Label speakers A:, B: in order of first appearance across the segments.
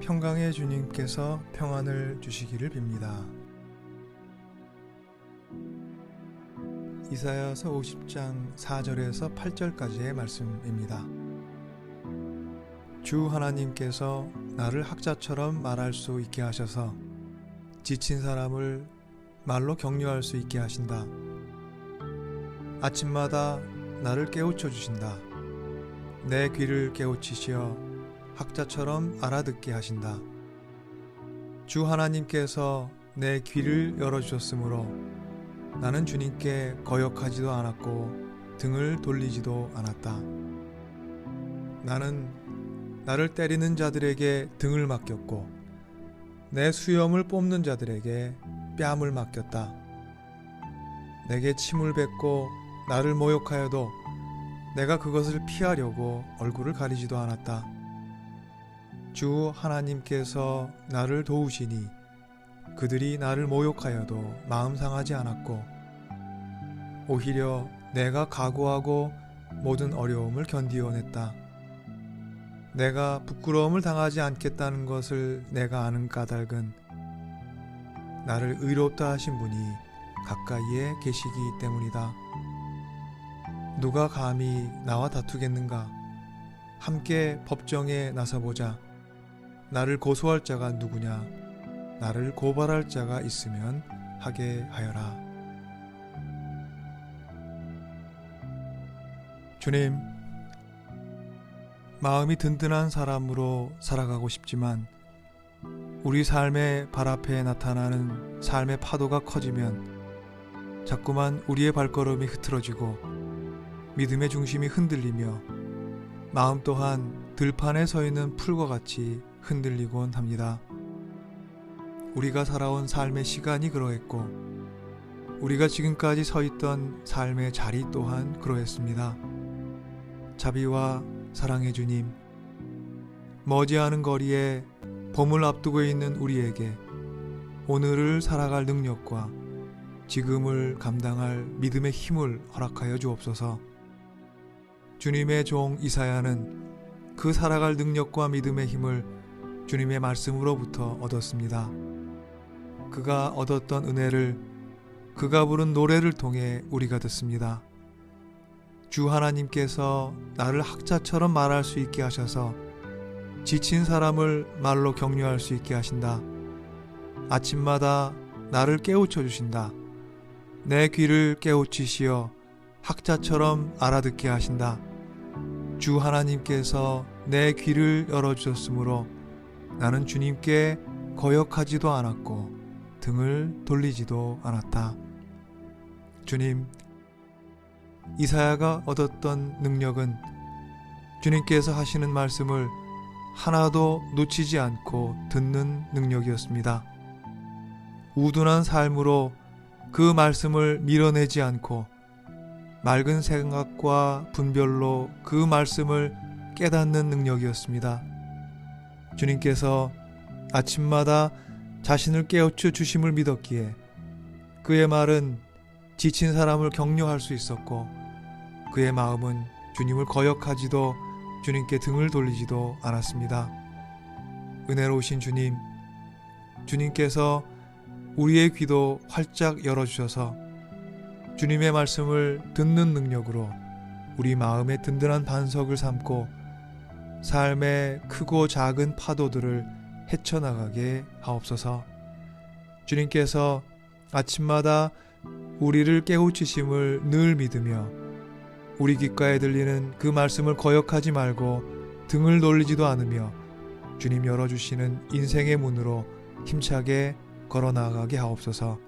A: 평강의 주님께서 평안을 주시기를 빕니다. 이사야서 50장 4절에서 8절까지의 말씀입니다. 주 하나님께서 나를 학자처럼 말할 수 있게 하셔서 지친 사람을 말로 격려할 수 있게 하신다. 아침마다 나를 깨우쳐 주신다. 내 귀를 깨우치시어 학자처럼 알아듣게 하신다. 주 하나님께서 내 귀를 열어주셨으므로 나는 주님께 거역하지도 않았고 등을 돌리지도 않았다. 나는 나를 때리는 자들에게 등을 맡겼고 내 수염을 뽑는 자들에게 뺨을 맡겼다. 내게 침을 뱉고 나를 모욕하여도 내가 그것을 피하려고 얼굴을 가리지도 않았다. 주 하나님께서 나를 도우시니 그들이 나를 모욕하여도 마음 상하지 않았고 오히려 내가 각오하고 모든 어려움을 견디어냈다. 내가 부끄러움을 당하지 않겠다는 것을 내가 아는 까닭은 나를 의롭다 하신 분이 가까이에 계시기 때문이다. 누가 감히 나와 다투겠는가? 함께 법정에 나서보자. 나를 고소할 자가 누구냐? 나를 고발할 자가 있으면 하게 하여라. 주님, 마음이 든든한 사람으로 살아가고 싶지만 우리 삶의 발 앞에 나타나는 삶의 파도가 커지면 자꾸만 우리의 발걸음이 흐트러지고 믿음의 중심이 흔들리며 마음 또한 들판에 서 있는 풀과 같이 흔들리곤 합니다. 우리가 살아온 삶의 시간이 그러했고 우리가 지금까지 서 있던 삶의 자리 또한 그러했습니다. 자비와 사랑의 주님, 머지않은 거리에 봄을 앞두고 있는 우리에게 오늘을 살아갈 능력과 지금을 감당할 믿음의 힘을 허락하여 주옵소서. 주님의 종 이사야는 그 살아갈 능력과 믿음의 힘을 주님의 말씀으로부터 얻었습니다. 그가 얻었던 은혜를 그가 부른 노래를 통해 우리가 듣습니다. 주 하나님께서 나를 학자처럼 말할 수 있게 하셔서 지친 사람을 말로 격려할 수 있게 하신다. 아침마다 나를 깨우쳐 주신다. 내 귀를 깨우치시어 학자처럼 알아듣게 하신다. 주 하나님께서 내 귀를 열어주셨으므로 나는 주님께 거역하지도 않았고 등을 돌리지도 않았다. 주님, 이사야가 얻었던 능력은 주님께서 하시는 말씀을 하나도 놓치지 않고 듣는 능력이었습니다. 우둔한 삶으로 그 말씀을 밀어내지 않고 맑은 생각과 분별로 그 말씀을 깨닫는 능력이었습니다. 주님께서 아침마다 자신을 깨우쳐 주심을 믿었기에 그의 말은 지친 사람을 격려할 수 있었고 그의 마음은 주님을 거역하지도 주님께 등을 돌리지도 않았습니다. 은혜로우신 주님, 주님께서 우리의 귀도 활짝 열어주셔서 주님의 말씀을 듣는 능력으로 우리 마음의 든든한 반석을 삼고 삶의 크고 작은 파도들을 헤쳐나가게 하옵소서. 주님께서 아침마다 우리를 깨우치심을 늘 믿으며 우리 귓가에 들리는 그 말씀을 거역하지 말고 등을 돌리지도 않으며 주님 열어주시는 인생의 문으로 힘차게 걸어나가게 하옵소서.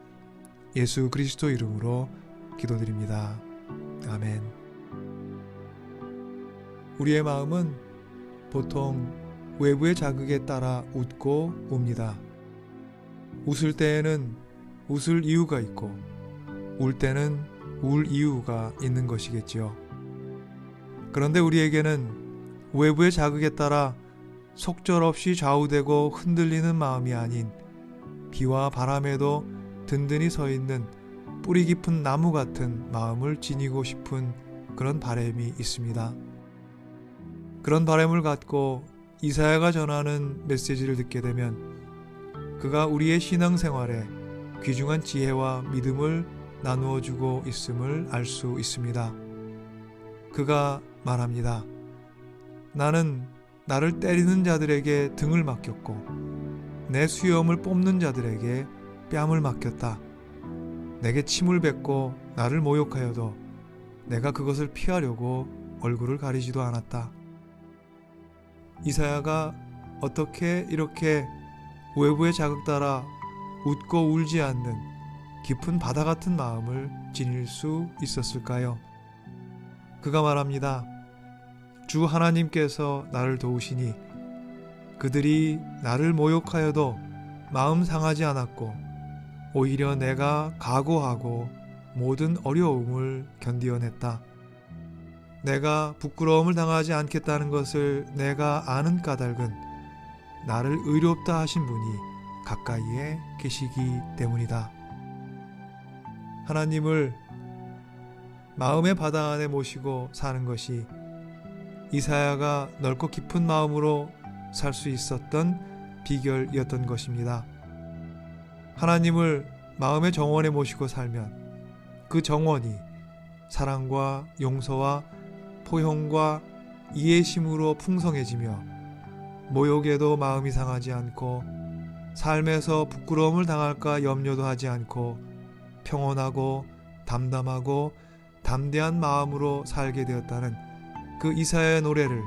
A: 예수 그리스도 이름으로 기도드립니다. 아멘. 우리의 마음은 보통 외부의 자극에 따라 웃고 웁니다. 웃을 때에는 웃을 이유가 있고 울 때는 울 이유가 있는 것이겠지요. 그런데 우리에게는 외부의 자극에 따라 속절없이 좌우되고 흔들리는 마음이 아닌 비와 바람에도 든든히 서 있는 뿌리 깊은 나무 같은 마음을 지니고 싶은 그런 바람이 있습니다. 그런 바람을 갖고 이사야가 전하는 메시지를 듣게 되면 그가 우리의 신앙생활에 귀중한 지혜와 믿음을 나누어 주고 있음을 알 수 있습니다. 그가 말합니다. 나는 나를 때리는 자들에게 등을 맡겼고 내 수염을 뽑는 자들에게 뺨을 맡겼다. 내게 침을 뱉고 나를 모욕하여도 내가 그것을 피하려고 얼굴을 가리지도 않았다. 이사야가 어떻게 이렇게 외부의 자극 따라 웃고 울지 않는 깊은 바다 같은 마음을 지닐 수 있었을까요? 그가 말합니다. 주 하나님께서 나를 도우시니 그들이 나를 모욕하여도 마음 상하지 않았고 오히려 내가 각오하고 모든 어려움을 견디어냈다. 내가 부끄러움을 당하지 않겠다는 것을 내가 아는 까닭은 나를 의롭다 하신 분이 가까이에 계시기 때문이다. 하나님을 마음의 바다 안에 모시고 사는 것이 이사야가 넓고 깊은 마음으로 살 수 있었던 비결이었던 것입니다. 하나님을 마음의 정원에 모시고 살면 그 정원이 사랑과 용서와 포용과 이해심으로 풍성해지며 모욕에도 마음이 상하지 않고 삶에서 부끄러움을 당할까 염려도 하지 않고 평온하고 담담하고 담대한 마음으로 살게 되었다는 그 이사야의 노래를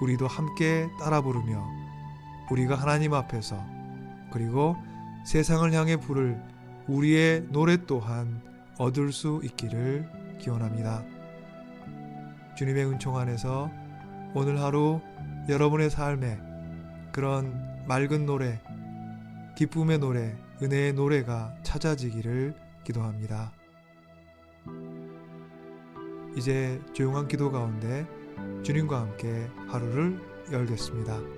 A: 우리도 함께 따라 부르며 우리가 하나님 앞에서 그리고 세상을 향해 부를 우리의 노래 또한 얻을 수 있기를 기원합니다. 주님의 은총 안에서 오늘 하루 여러분의 삶에 그런 맑은 노래, 기쁨의 노래, 은혜의 노래가 찾아지기를 기도합니다. 이제 조용한 기도 가운데 주님과 함께 하루를 열겠습니다.